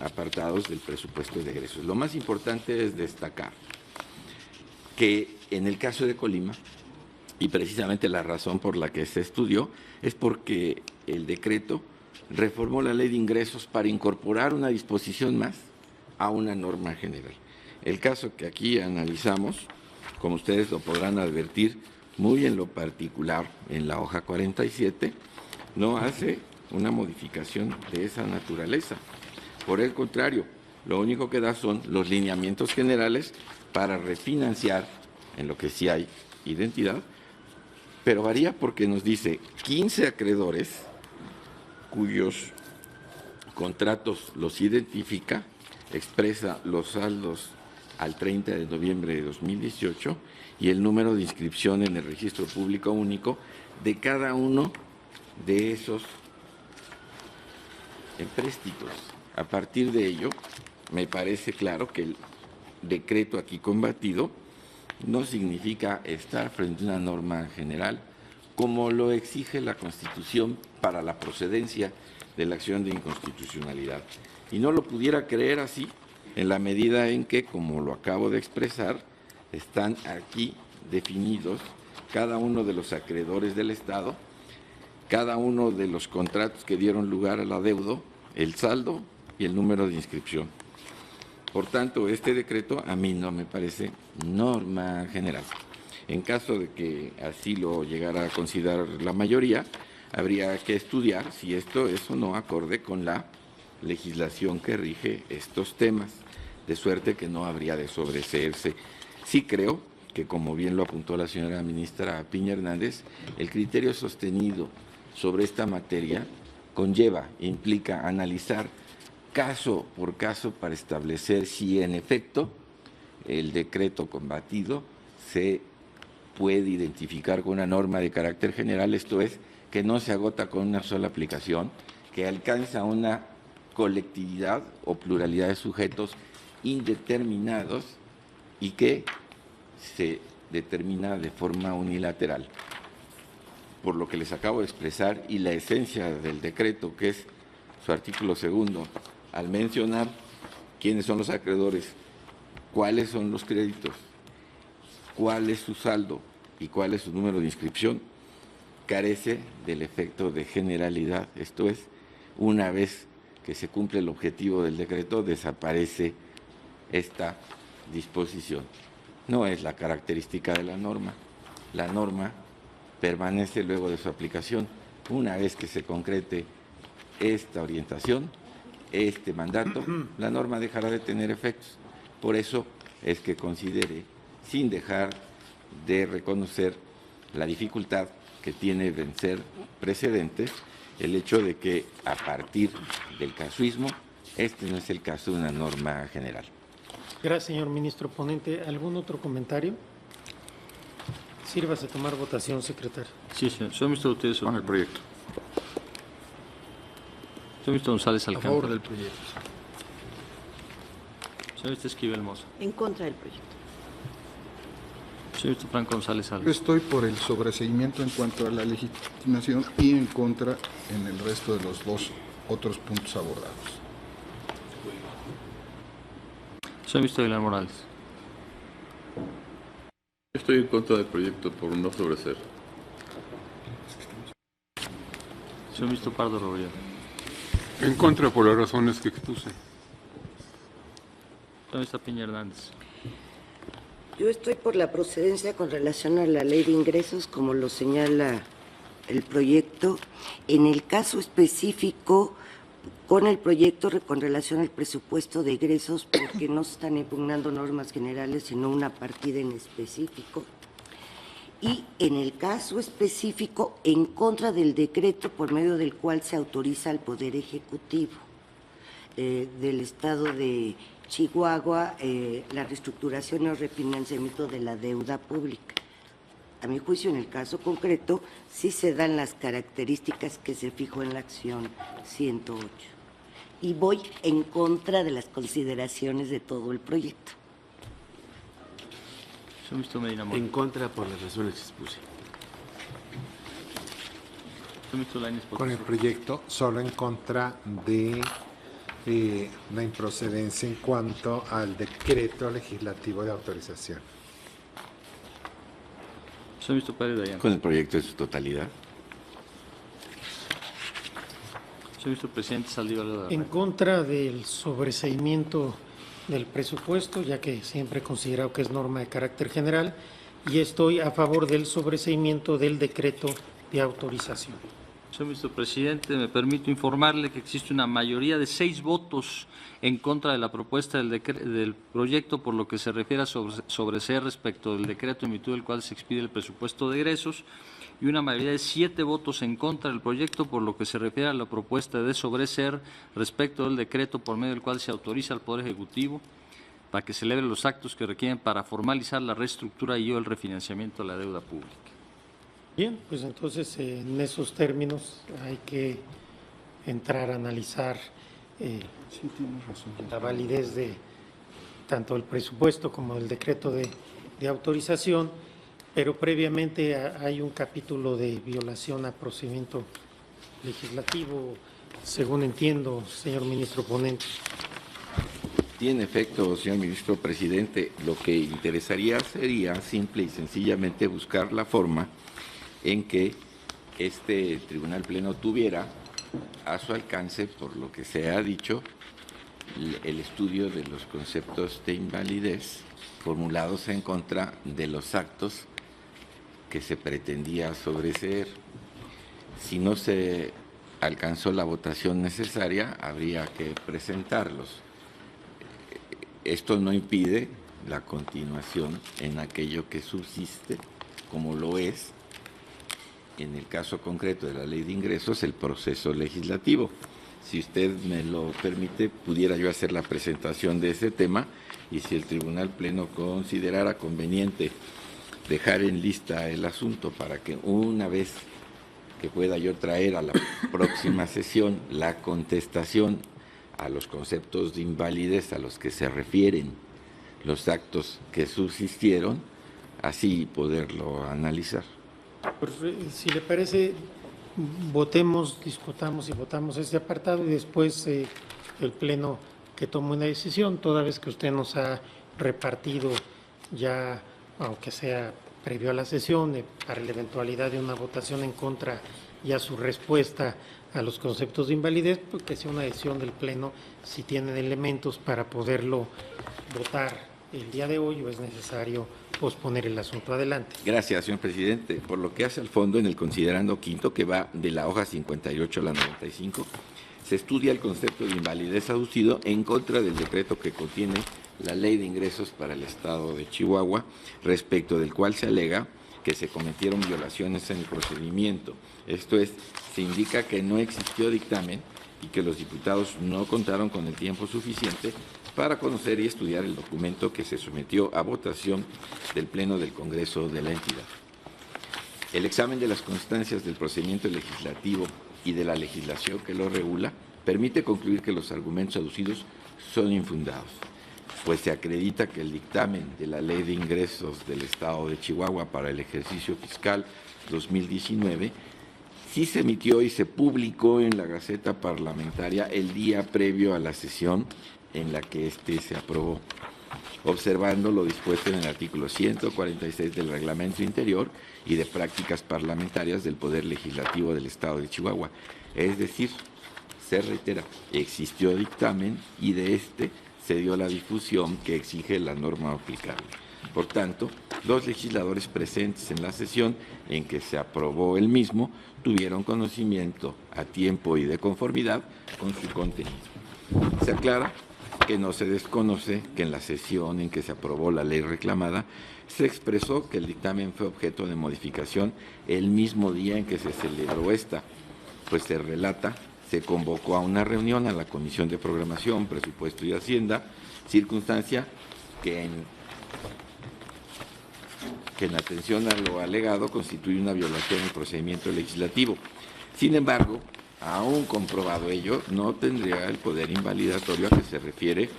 Speaker 7: apartados del presupuesto de egresos. Lo más importante es destacar que en el caso de Colima, y precisamente la razón por la que se estudió, es porque el decreto reformó la ley de ingresos para incorporar una disposición más a una norma general. El caso que aquí analizamos, como ustedes lo podrán advertir, muy en lo particular en la hoja 47, no hace una modificación de esa naturaleza. Por el contrario, lo único que da son los lineamientos generales para refinanciar, en lo que sí hay identidad, pero varía porque nos dice 15 acreedores cuyos contratos los identifica, expresa los saldos al 30 de noviembre de 2018 y el número de inscripción en el Registro Público Único de cada uno de esos empréstitos. A partir de ello, me parece claro que el decreto aquí combatido no significa estar frente a una norma general, como lo exige la Constitución para la procedencia de la acción de inconstitucionalidad. Y no lo pudiera creer así en la medida en que, como lo acabo de expresar, están aquí definidos cada uno de los acreedores del Estado, cada uno de los contratos que dieron lugar al adeudo, el saldo y el número de inscripción. Por tanto, este decreto a mí no me parece norma general. En caso de que así lo llegara a considerar la mayoría, habría que estudiar si esto es o no acorde con la legislación que rige estos temas, de suerte que no habría de sobreseerse. Sí creo que, como bien lo apuntó la señora ministra Piña Hernández, el criterio sostenido sobre esta materia conlleva, implica analizar caso por caso para establecer si en efecto el decreto combatido se puede identificar con una norma de carácter general, esto es, que no se agota con una sola aplicación, que alcanza una colectividad o pluralidad de sujetos indeterminados y que se determina de forma unilateral. Por lo que les acabo de expresar y la esencia del decreto, que es su artículo 2, al mencionar quiénes son los acreedores, cuáles son los créditos, cuál es su saldo y cuál es su número de inscripción, carece del efecto de generalidad. Esto es, una vez que se cumple el objetivo del decreto, desaparece esta disposición. No es la característica de la norma. La norma permanece luego de su aplicación. Una vez que se concrete esta orientación, este mandato, la norma dejará de tener efectos. Por eso es que considere, sin dejar de reconocer la dificultad que tiene vencer precedentes, el hecho de que a partir del casuismo, este no es el caso de una norma general.
Speaker 2: Gracias, señor ministro ponente. ¿Algún otro comentario? Sírvase a tomar votación, secretario.
Speaker 3: Sí, señor. Señor ministro, ustedes
Speaker 6: con el proyecto.
Speaker 3: Señor ministro González Alcántara.
Speaker 2: A favor del proyecto.
Speaker 3: Señor ministro Esquivel Mozo.
Speaker 9: En contra del proyecto.
Speaker 3: Señor ministro Franco González
Speaker 5: Yo
Speaker 3: Alves.
Speaker 5: estoy por el sobreseimiento en cuanto a la legitimación y en contra en el resto de los dos otros puntos abordados.
Speaker 3: Señor ministro Aguilar Morales.
Speaker 6: Estoy en contra del proyecto por no sobreser.
Speaker 3: Señor ministro Pardo Robledo.
Speaker 10: En contra por las razones que expuse.
Speaker 3: Señor ministro Piña Hernández.
Speaker 8: Yo estoy por la procedencia con relación a la ley de ingresos, como lo señala el proyecto. En el caso específico, con el proyecto con relación al presupuesto de egresos, porque no se están impugnando normas generales, sino una partida en específico. Y en el caso específico, en contra del decreto por medio del cual se autoriza al Poder Ejecutivo del Estado de Chihuahua la reestructuración o refinanciamiento de la deuda pública. A mi juicio, en el caso concreto, sí se dan las características que se fijó en la acción 108. Y voy en contra de las consideraciones de todo el proyecto.
Speaker 3: Señor ministro Medina Mora.
Speaker 4: En contra por las razones que expuse.
Speaker 3: Señor ministro Lainez
Speaker 11: Con el proyecto, solo en contra de la improcedencia en cuanto al decreto legislativo de autorización.
Speaker 3: Señor ministro Pérez Dayan.
Speaker 7: Con el proyecto en su totalidad.
Speaker 3: Señor ministro presidente Saldívar Leda.
Speaker 2: En contra del sobreseimiento del presupuesto, ya que siempre he considerado que es norma de carácter general, y estoy a favor del sobreseimiento del decreto de autorización.
Speaker 3: Señor ministro presidente, me permito informarle que existe una mayoría de 6 votos en contra de la propuesta del proyecto, por lo que se refiere a sobreseer respecto del decreto en virtud del cual se expide el presupuesto de egresos, y una mayoría de 7 votos en contra del proyecto, por lo que se refiere a la propuesta de sobreseer respecto del decreto por medio del cual se autoriza al Poder Ejecutivo para que celebre los actos que requieren para formalizar la reestructura y o el refinanciamiento de la deuda pública.
Speaker 2: Bien, pues entonces en esos términos hay que entrar a analizar la validez de tanto el presupuesto como el decreto de autorización, pero previamente hay un capítulo de violación a procedimiento legislativo, según entiendo, señor ministro ponente.
Speaker 7: Tiene efecto, señor ministro presidente. Lo que interesaría sería simple y sencillamente buscar la forma en que este Tribunal Pleno tuviera a su alcance, por lo que se ha dicho, el estudio de los conceptos de invalidez formulados en contra de los actos que se pretendía sobreseer. Si no se alcanzó la votación necesaria, habría que presentarlos. Esto no impide la continuación en aquello que subsiste, como lo es, en el caso concreto de la Ley de Ingresos, el proceso legislativo. Si usted me lo permite, pudiera yo hacer la presentación de ese tema, y si el Tribunal Pleno considerara conveniente dejar en lista el asunto para que una vez que pueda yo traer a la próxima sesión la contestación a los conceptos de invalidez a los que se refieren los actos que subsistieron, así poderlo analizar.
Speaker 2: Pues, si le parece, discutamos y votamos este apartado y después el Pleno que tome una decisión, toda vez que usted nos ha repartido ya, aunque sea previo a la sesión, para la eventualidad de una votación en contra, ya su respuesta a los conceptos de invalidez, pues que sea una decisión del Pleno si tienen elementos para poderlo votar el día de hoy o es necesario posponer el asunto. Adelante.
Speaker 7: Gracias, señor presidente. Por lo que hace al fondo, en el considerando quinto, que va de la hoja 58 a la 95, se estudia el concepto de invalidez aducido en contra del decreto que contiene la Ley de Ingresos para el Estado de Chihuahua, respecto del cual se alega que se cometieron violaciones en el procedimiento. Esto es, se indica que no existió dictamen y que los diputados no contaron con el tiempo suficiente para conocer y estudiar el documento que se sometió a votación del Pleno del Congreso de la entidad. El examen de las constancias del procedimiento legislativo y de la legislación que lo regula permite concluir que los argumentos aducidos son infundados, pues se acredita que el dictamen de la Ley de Ingresos del Estado de Chihuahua para el ejercicio fiscal 2019 sí se emitió y se publicó en la Gaceta Parlamentaria el día previo a la sesión en la que éste se aprobó, observando lo dispuesto en el artículo 146 del Reglamento Interior y de Prácticas Parlamentarias del Poder Legislativo del Estado de Chihuahua. Es decir, se reitera, existió dictamen y de este se dio la difusión que exige la norma aplicable. Por tanto, los legisladores presentes en la sesión en que se aprobó el mismo tuvieron conocimiento a tiempo y de conformidad con su contenido. Se aclara que no se desconoce que en la sesión en que se aprobó la ley reclamada se expresó que el dictamen fue objeto de modificación el mismo día en que se celebró esta, pues se relata, se convocó a una reunión a la Comisión de Programación, Presupuesto y Hacienda, circunstancia que en atención a lo alegado constituye una violación del procedimiento legislativo. Sin embargo, aún comprobado ello, no tendría el poder invalidatorio a que se refiere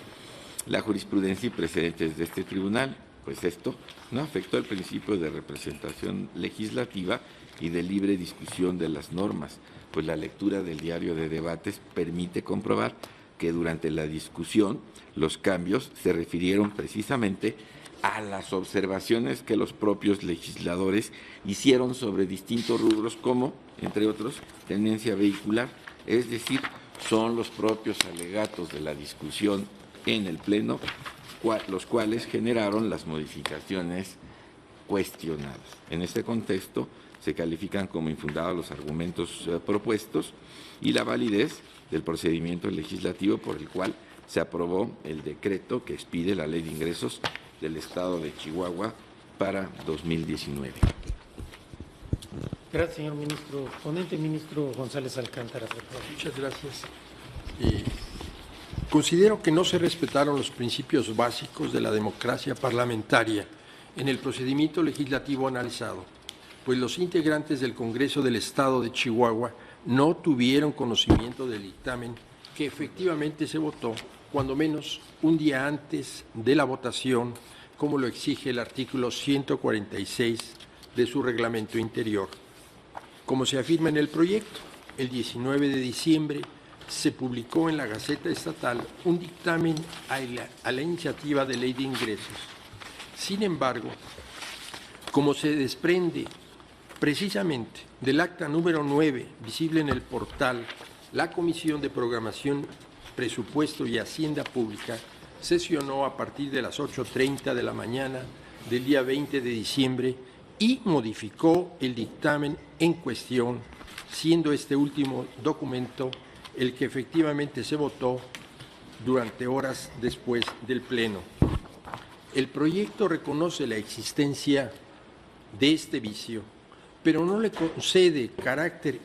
Speaker 7: la jurisprudencia y precedentes de este tribunal, pues esto no afectó al principio de representación legislativa y de libre discusión de las normas, pues la lectura del diario de debates permite comprobar que durante la discusión los cambios se refirieron precisamente a las observaciones que los propios legisladores hicieron sobre distintos rubros como, entre otros, tenencia vehicular, es decir, son los propios alegatos de la discusión en el Pleno los cuales generaron las modificaciones cuestionadas. En este contexto, se califican como infundados los argumentos propuestos y la validez del procedimiento legislativo por el cual se aprobó el decreto que expide la Ley de Ingresos del Estado de Chihuahua para 2019.
Speaker 2: Gracias, señor ministro. Ponente, ministro González Alcántara, por favor.
Speaker 12: Muchas gracias. Considero que no se respetaron los principios básicos de la democracia parlamentaria en el procedimiento legislativo analizado, pues los integrantes del Congreso del Estado de Chihuahua no tuvieron conocimiento del dictamen que efectivamente se votó, cuando menos un día antes de la votación, como lo exige el artículo 146 de su reglamento interior. Como se afirma en el proyecto, el 19 de diciembre se publicó en la Gaceta Estatal un dictamen a la iniciativa de Ley de Ingresos. Sin embargo, como se desprende precisamente del acta número 9, visible en el portal, la Comisión de Programación, Presupuesto y Hacienda Pública sesionó a partir de las 8:30 de la mañana del día 20 de diciembre y modificó el dictamen en cuestión, siendo este último documento el que efectivamente se votó durante horas después del Pleno. El proyecto reconoce la existencia de este vicio, pero no le concede carácter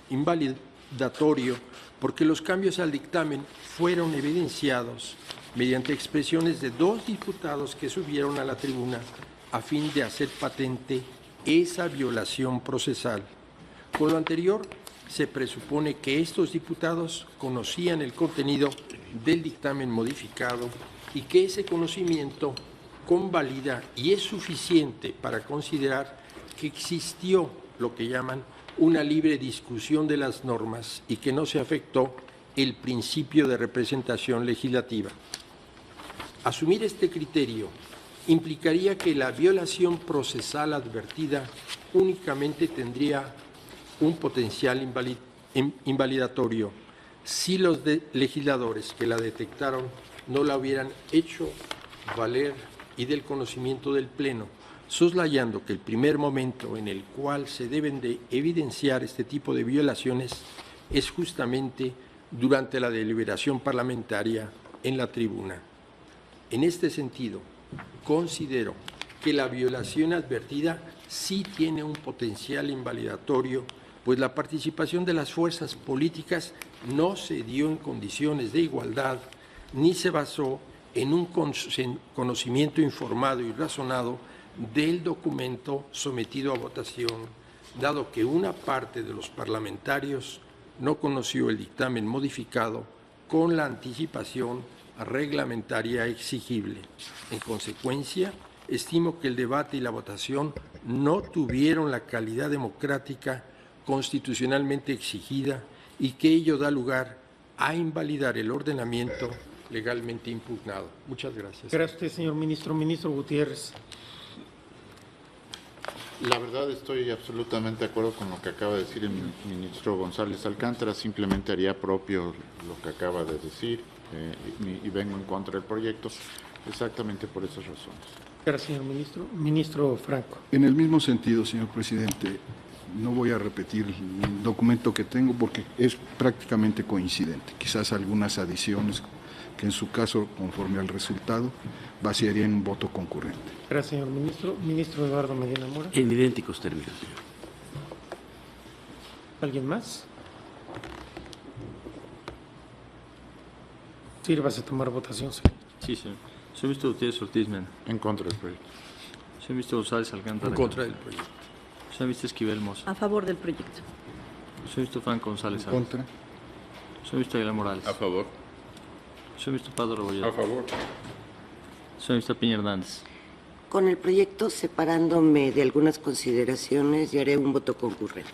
Speaker 12: invalidatorio porque los cambios al dictamen fueron evidenciados mediante expresiones de 2 diputados que subieron a la tribuna a fin de hacer patente esa violación procesal. Con lo anterior, se presupone que estos diputados conocían el contenido del dictamen modificado y que ese conocimiento convalida y es suficiente para considerar que existió lo que llaman una libre discusión de las normas y que no se afectó el principio de representación legislativa. Asumir este criterio implicaría que la violación procesal advertida únicamente tendría un potencial invalidatorio si los legisladores que la detectaron no la hubieran hecho valer y del conocimiento del Pleno, soslayando que el primer momento en el cual se deben de evidenciar este tipo de violaciones es justamente durante la deliberación parlamentaria en la tribuna. En este sentido, considero que la violación advertida sí tiene un potencial invalidatorio, pues la participación de las fuerzas políticas no se dio en condiciones de igualdad ni se basó en un conocimiento informado y razonado del documento sometido a votación, dado que una parte de los parlamentarios no conoció el dictamen modificado con la anticipación reglamentaria exigible. En consecuencia, estimo que el debate y la votación no tuvieron la calidad democrática constitucionalmente exigida y que ello da lugar a invalidar el ordenamiento legalmente impugnado. Muchas gracias.
Speaker 2: Gracias, usted, señor ministro. Ministro Gutiérrez.
Speaker 13: La verdad estoy absolutamente de acuerdo con lo que acaba de decir el ministro González Alcántara. Simplemente haría propio lo que acaba de decir y vengo en contra del proyecto exactamente por esas razones.
Speaker 2: Gracias, señor ministro. Ministro Franco.
Speaker 5: En el mismo sentido, señor presidente, no voy a repetir el documento que tengo porque es prácticamente coincidente. Quizás algunas adiciones que en su caso, conforme al resultado, vaciarían en un voto concurrente.
Speaker 2: Gracias, señor ministro. Ministro Eduardo Medina Mora.
Speaker 4: En idénticos términos, señor.
Speaker 2: ¿Alguien más? Sírvase a tomar votación, señor.
Speaker 3: Sí, señor. Señor ministro Gutiérrez Ortiz Mena.
Speaker 13: En contra del proyecto.
Speaker 3: Señor ministro González Alcántara.
Speaker 12: En contra del proyecto.
Speaker 3: Señor ministro Esquivel Moza.
Speaker 9: A favor del proyecto.
Speaker 3: Señor ministro Franco González.
Speaker 5: En contra.
Speaker 3: Señor ministro Aguilar Morales.
Speaker 6: A favor.
Speaker 3: Señor ministro Padre Rebolledo.
Speaker 6: A favor.
Speaker 3: Señor ministro Piña Hernández.
Speaker 8: Con el proyecto, separándome de algunas consideraciones, y haré un voto concurrente.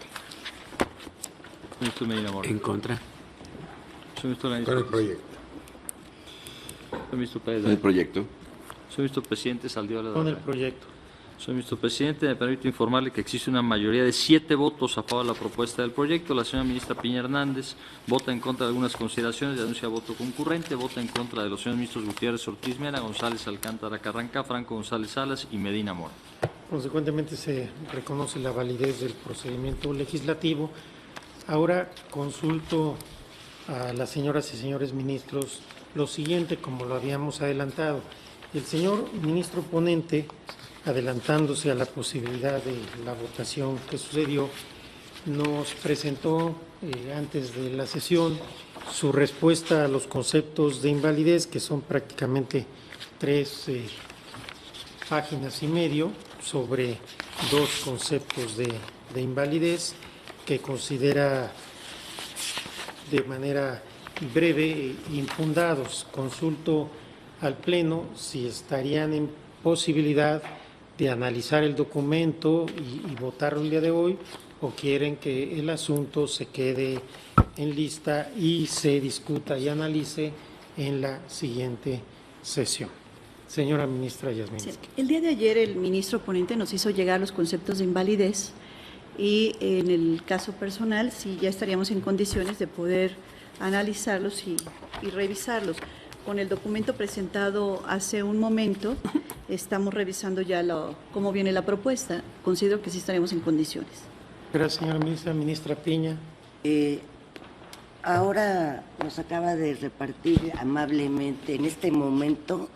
Speaker 3: Señor ministro Medina Mora.
Speaker 4: En contra.
Speaker 3: Señor ministro
Speaker 11: Con el proyecto.
Speaker 3: Señor ministro Pérez.
Speaker 7: El proyecto.
Speaker 3: Señor ministro Presidente Saldívar.
Speaker 2: Con el proyecto.
Speaker 3: Señor ministro presidente, me permito informarle que existe una mayoría de 7 votos a favor de la propuesta del proyecto. La señora ministra Piña Hernández vota en contra de algunas consideraciones y anuncia voto concurrente. Vota en contra de los señores ministros Gutiérrez Ortiz Mena, González Alcántara Carranca, Franco González Salas y Medina Mora.
Speaker 2: Consecuentemente, se reconoce la validez del procedimiento legislativo. Ahora consulto a las señoras y señores ministros lo siguiente, como lo habíamos adelantado. El señor ministro ponente, adelantándose a la posibilidad de la votación que sucedió, nos presentó antes de la sesión su respuesta a los conceptos de invalidez, que son prácticamente 3 páginas y medio sobre 2 conceptos de invalidez que considera de manera breve infundados. Consulto al Pleno si estarían en posibilidad de analizar el documento y votarlo el día de hoy, o quieren que el asunto se quede en lista y se discuta y analice en la siguiente sesión. Señora ministra Yasmín.
Speaker 9: Sí. El día de ayer el ministro ponente nos hizo llegar los conceptos de invalidez y en el caso personal sí ya estaríamos en condiciones de poder analizarlos y revisarlos. Con el documento presentado hace un momento, estamos revisando ya cómo viene la propuesta. Considero que sí estaremos en condiciones.
Speaker 2: Gracias, señora ministra. Ministra Piña.
Speaker 8: Ahora nos acaba de repartir amablemente, en este momento,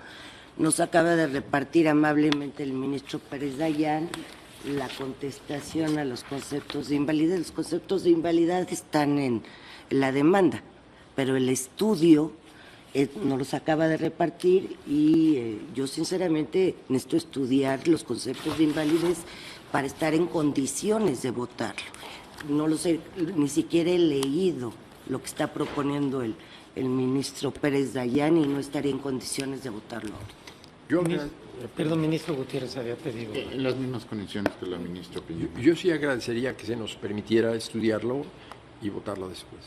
Speaker 8: nos acaba de repartir amablemente el ministro Pérez Dayán la contestación a los conceptos de invalidez. Los conceptos de invalidez están en la demanda, pero el estudio nos los acaba de repartir y yo sinceramente necesito estudiar los conceptos de invalidez para estar en condiciones de votarlo. No lo sé, ni siquiera he leído lo que está proponiendo el ministro Pérez Dayán y no estaría en condiciones de votarlo ahorita.
Speaker 2: Perdón, ministro Gutiérrez había pedido.
Speaker 13: En las mismas condiciones que la ministra Piña.
Speaker 12: Yo sí agradecería que se nos permitiera estudiarlo y votarlo después.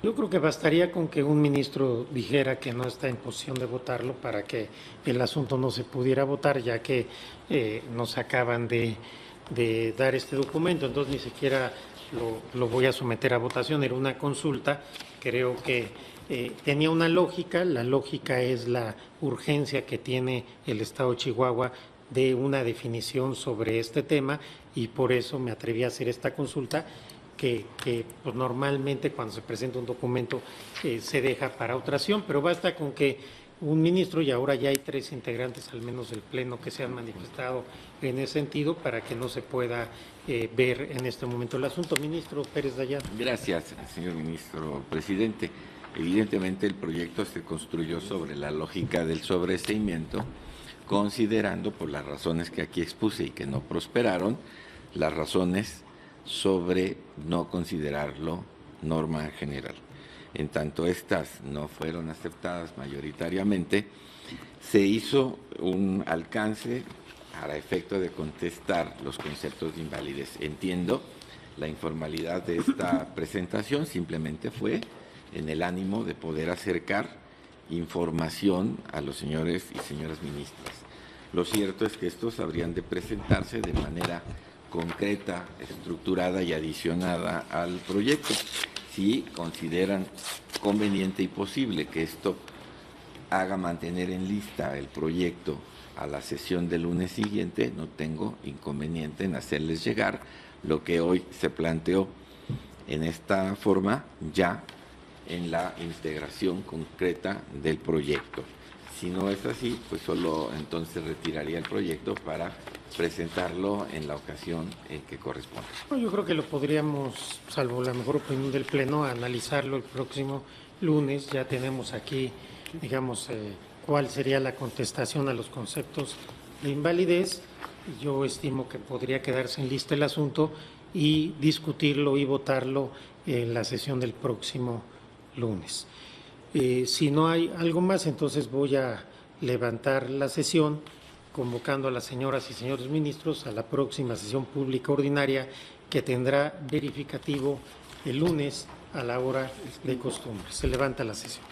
Speaker 2: Yo creo que bastaría con que un ministro dijera que no está en posición de votarlo para que el asunto no se pudiera votar, ya que nos acaban de dar este documento, entonces ni siquiera lo voy a someter a votación. Era una consulta, creo que tenía una lógica. La lógica es la urgencia que tiene el Estado de Chihuahua de una definición sobre este tema, y por eso me atreví a hacer esta consulta que pues normalmente cuando se presenta un documento se deja para otra acción, pero basta con que un ministro, y ahora ya hay 3 integrantes al menos del Pleno que se han manifestado en ese sentido, para que no se pueda ver en este momento el asunto. Ministro Pérez Dayán.
Speaker 7: Gracias, señor ministro presidente. Evidentemente el proyecto se construyó sobre la lógica del sobreseimiento, considerando, por las razones que aquí expuse y que no prosperaron, las razones sobre no considerarlo norma general. En tanto estas no fueron aceptadas mayoritariamente, se hizo un alcance a efecto de contestar los conceptos de invalidez. Entiendo la informalidad de esta presentación, simplemente fue en el ánimo de poder acercar información a los señores y señoras ministras. Lo cierto es que estos habrían de presentarse de manera concreta, estructurada y adicionada al proyecto. Si consideran conveniente y posible que esto haga mantener en lista el proyecto a la sesión del lunes siguiente, no tengo inconveniente en hacerles llegar lo que hoy se planteó en esta forma, ya en la integración concreta del proyecto. Si no es así, pues solo entonces retiraría el proyecto para presentarlo en la ocasión en que corresponda.
Speaker 2: Yo creo que lo podríamos, salvo la mejor opinión del Pleno, analizarlo el próximo lunes. Ya tenemos aquí, digamos, cuál sería la contestación a los conceptos de invalidez. Yo estimo que podría quedarse en lista el asunto y discutirlo y votarlo en la sesión del próximo lunes. Si no hay algo más, entonces voy a levantar la sesión, convocando a las señoras y señores ministros a la próxima sesión pública ordinaria, que tendrá verificativo el lunes a la hora de costumbre. Se levanta la sesión.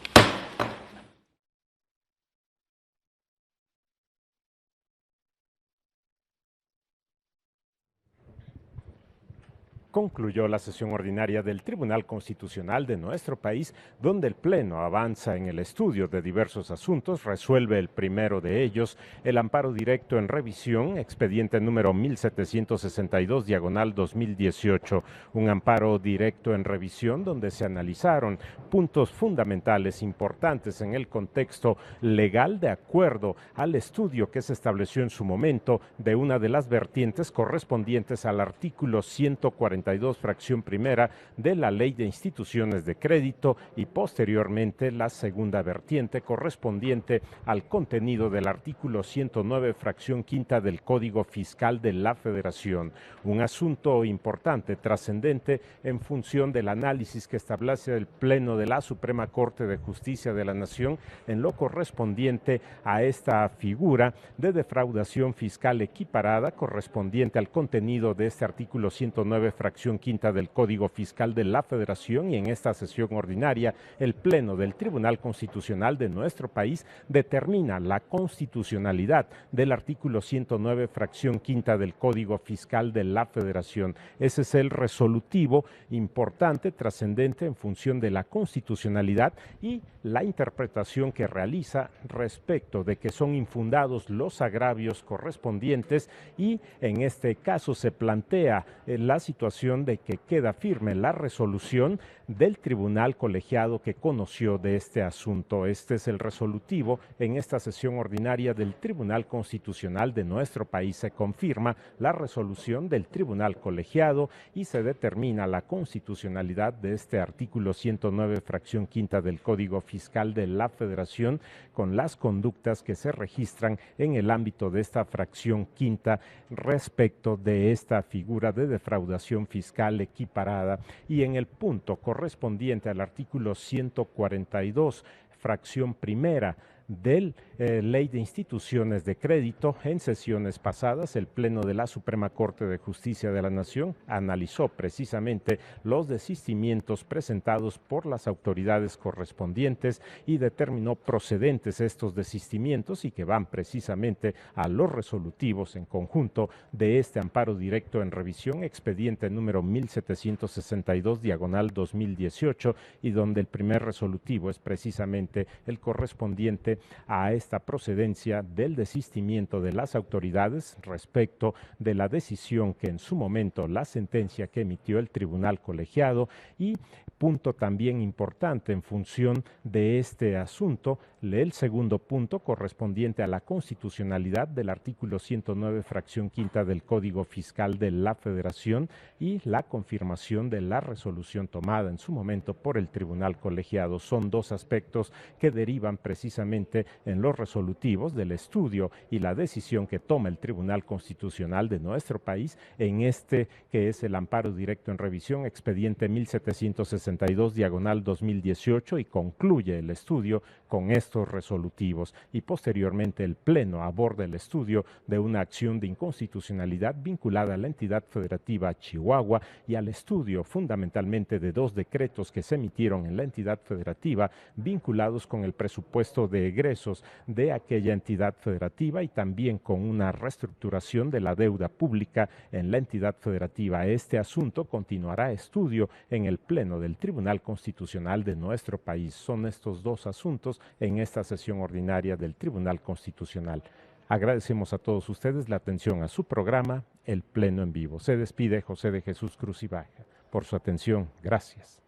Speaker 1: concluyó la sesión ordinaria del Tribunal Constitucional de nuestro país, donde el Pleno avanza en el estudio de diversos asuntos, resuelve el primero de ellos, el amparo directo en revisión, expediente número 1762/2018, un amparo directo en revisión donde se analizaron puntos fundamentales importantes en el contexto legal de acuerdo al estudio que se estableció en su momento de una de las vertientes correspondientes al artículo 142, fracción primera de la Ley de Instituciones de Crédito y posteriormente la segunda vertiente correspondiente al contenido del artículo 109, fracción quinta del Código Fiscal de la Federación. Un asunto importante, trascendente en función del análisis que establece el Pleno de la Suprema Corte de Justicia de la Nación en lo correspondiente a esta figura de defraudación fiscal equiparada correspondiente al contenido de este artículo 109, fracción quinta del Código Fiscal de la Federación, y en esta sesión ordinaria el Pleno del Tribunal Constitucional de nuestro país determina la constitucionalidad del artículo 109, fracción quinta del Código Fiscal de la Federación. Ese es el resolutivo importante, trascendente en función de la constitucionalidad y la interpretación que realiza respecto de que son infundados los agravios correspondientes, y en este caso se plantea la situación de que queda firme la resolución del tribunal colegiado que conoció de este asunto. Este es el resolutivo en esta sesión ordinaria del Tribunal Constitucional de nuestro país. Se confirma la resolución del tribunal colegiado y se determina la constitucionalidad de este artículo 109, fracción quinta del Código Fiscal de la Federación, con las conductas que se registran en el ámbito de esta fracción quinta respecto de esta figura de defraudación fiscal equiparada, y en el punto correspondiente al artículo 142, fracción primera del Ley de Instituciones de Crédito. En sesiones pasadas, el Pleno de la Suprema Corte de Justicia de la Nación analizó precisamente los desistimientos presentados por las autoridades correspondientes y determinó procedentes estos desistimientos y que van precisamente a los resolutivos en conjunto de este amparo directo en revisión, expediente número 1762/2018, y donde el primer resolutivo es precisamente el correspondiente a esta procedencia del desistimiento de las autoridades respecto de la decisión que en su momento, la sentencia que emitió el tribunal colegiado. Y punto también importante en función de este asunto, el segundo punto correspondiente a la constitucionalidad del artículo 109, fracción quinta del Código Fiscal de la Federación, y la confirmación de la resolución tomada en su momento por el tribunal colegiado. Son dos aspectos que derivan precisamente en los resolutivos del estudio y la decisión que toma el Tribunal Constitucional de nuestro país en este que es el amparo directo en revisión, expediente 1762/2018, y concluye el estudio con estos resolutivos, y posteriormente el Pleno aborda el estudio de una acción de inconstitucionalidad vinculada a la entidad federativa Chihuahua y al estudio fundamentalmente de dos decretos que se emitieron en la entidad federativa vinculados con el presupuesto de egresos de aquella entidad federativa y también con una reestructuración de la deuda pública en la entidad federativa. Este asunto continuará estudio en el Pleno del Tribunal Constitucional de nuestro país. Son estos dos asuntos en esta sesión ordinaria del Tribunal Constitucional. Agradecemos a todos ustedes la atención a su programa, El Pleno en Vivo. Se despide José de Jesús Cruz y Baja. Por su atención, gracias.